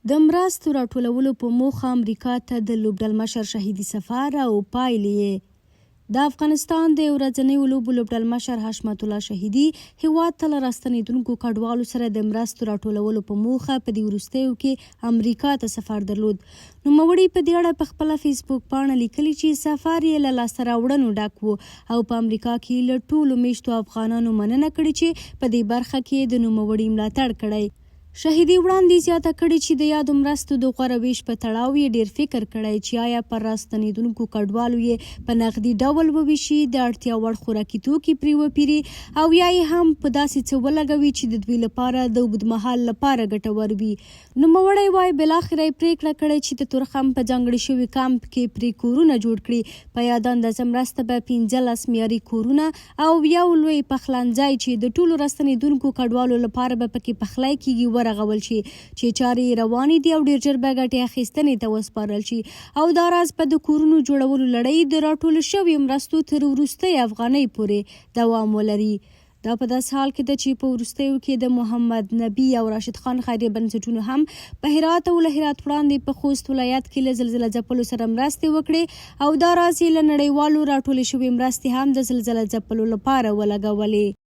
د مرستو راټولولو په موخه امریکا ته د لوبډل مشر شهیدي سفر او پایلې د افغانستان د ورځنیو لوبو لوبډل مشر حشمت الله شهیدي هیواد ته له راستنېدونکو کډوالو سره د مرستو راټولولو په موخه په دې وروستیو کې امریکا ته سفر درلود. نوموړي په دې اړه په خپله فیسبوک پاڼه لیکلي چې سفر یې له لاسته راوړنو ډک و او په امریکا کې له ټولو میشتو افغانانو مننه کړې چې په دې برخه کې د نوموړي ملاتړ کړی. شهیدي وړاندې زیاته کړې چې د یادو مرستو د غوره ویش په تړاو یې ډېر فکر کړی چې آیا پر راستنېدونکو کډوالو یې په نغدي ډول وویشي، د اړتیا وړ خوراکي توکي پرې وپیري او یا یې هم په داسې څه ولګوي چې د دوی لپاره د اوږدمهال لپاره ګټور وي. نوموړی وایي بالاخره یې پرېکړه کړې چې د تورخم په ځانګړي شوي کمپ کې پرې کورونه جوړ کړي. په یاده اندازه مرسته به 15 معیاري کورونه او یو لوی پخلنځی چې د ټولو راستنېدونکو کډوالو لپاره به پکې پخلی کیږي ورغول شي چې چارې روانې دي او ډېر ژر به ګټې اخیستنې ته وسپارل شي او دا راز په د کورونو جوړولو لړۍ د راټولو شویو مرستو تر وروستۍ افغانۍ پورې دوام ولري. دا په داسې حال کې ده چې په وروستیو کې د محمد نبي او راشد خان خیریه بنسټونو هم په هرات او له هرات وړاندې په خوست ولایت کې له زلزله ځپلو سره مرستې وکړې او دا راز یې له نړیوالو راټولې شوې مرستې هم د زلزله ځپلو لپاره ولګولې.